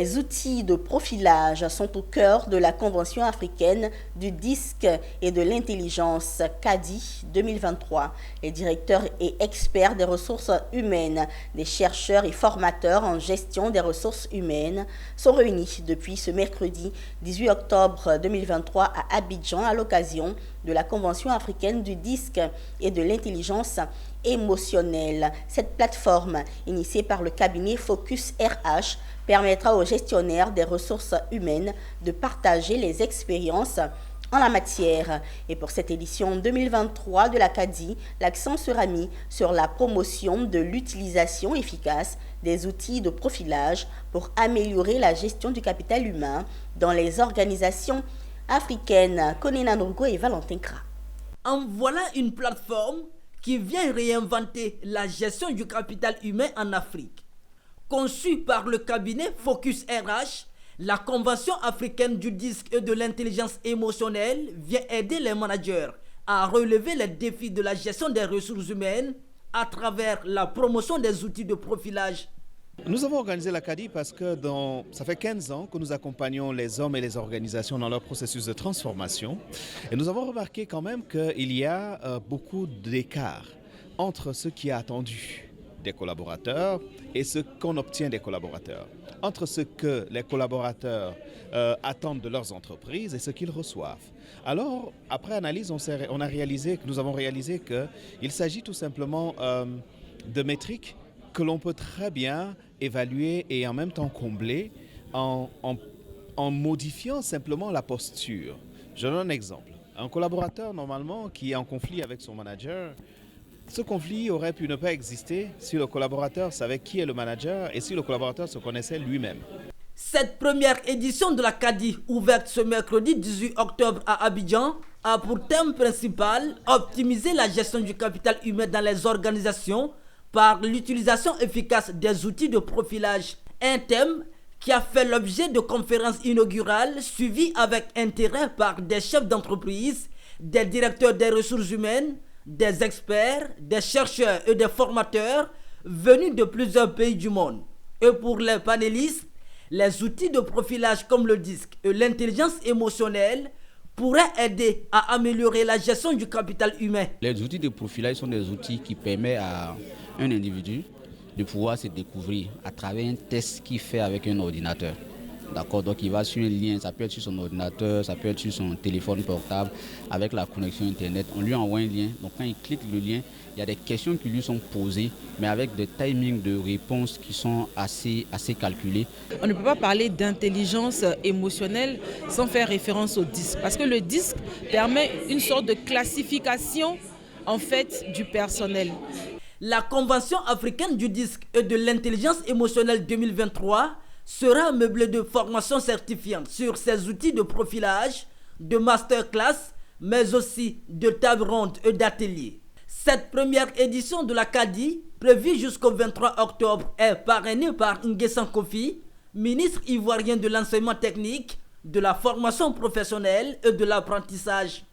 Les outils de profilage sont au cœur de la Convention africaine du disque et de l'intelligence CADI 2023. Les directeurs et experts des ressources humaines, des chercheurs et formateurs en gestion des ressources humaines sont réunis depuis ce mercredi 18 octobre 2023 à Abidjan à l'occasion de la Convention africaine du disque et de l'intelligence émotionnelle. Cette plateforme, initiée par le cabinet Focus RH, permettra aux gestionnaires des ressources humaines de partager les expériences en la matière. Et pour cette édition 2023 de la CADI, l'accent sera mis sur la promotion de l'utilisation efficace des outils de profilage pour améliorer la gestion du capital humain dans les organisations africaines. Konina Nourgo et Valentin Kra. En voilà une plateforme qui vient réinventer la gestion du capital humain en Afrique. Conçue par le cabinet Focus RH, la Convention africaine du disque et de l'intelligence émotionnelle vient aider les managers à relever les défis de la gestion des ressources humaines à travers la promotion des outils de profilage. Nous avons organisé la CADI parce que ça fait 15 ans que nous accompagnons les hommes et les organisations dans leur processus de transformation. Et nous avons remarqué quand même qu'il y a beaucoup d'écart entre ce qui est attendu des collaborateurs et ce qu'on obtient des collaborateurs. Entre ce que les collaborateurs attendent de leurs entreprises et ce qu'ils reçoivent. Alors, après analyse, nous avons réalisé qu'il s'agit tout simplement de métriques que l'on peut très bien évaluer et en même temps combler en modifiant simplement la posture. Je donne un exemple. Un collaborateur, normalement, qui est en conflit avec son manager, ce conflit aurait pu ne pas exister si le collaborateur savait qui est le manager et si le collaborateur se connaissait lui-même. Cette première édition de la CADI, ouverte ce mercredi 18 octobre à Abidjan, a pour thème principal optimiser la gestion du capital humain dans les organisations par l'utilisation efficace des outils de profilage. Un thème qui a fait l'objet de conférences inaugurales suivies avec intérêt par des chefs d'entreprise, des directeurs des ressources humaines, des experts, des chercheurs et des formateurs venus de plusieurs pays du monde. Et pour les panélistes, les outils de profilage comme le disque et l'intelligence émotionnelle pourraient aider à améliorer la gestion du capital humain. Les outils de profilage sont des outils qui permettent à un individu de pouvoir se découvrir à travers un test qu'il fait avec un ordinateur. D'accord, donc il va sur un lien, ça peut être sur son ordinateur, ça peut être sur son téléphone portable, avec la connexion internet. On lui envoie un lien, donc quand il clique le lien, il y a des questions qui lui sont posées, mais avec des timings de réponses qui sont assez calculés. On ne peut pas parler d'intelligence émotionnelle sans faire référence au disque, parce que le disque permet une sorte de classification en fait du personnel. La Convention africaine du disque et de l'intelligence émotionnelle 2023 sera meublée de formations certifiantes sur ces outils de profilage, de masterclass, mais aussi de tables rondes et d'ateliers. Cette première édition de la CADI, prévue jusqu'au 23 octobre, est parrainée par Nguessan Kofi, ministre ivoirien de l'enseignement technique, de la formation professionnelle et de l'apprentissage.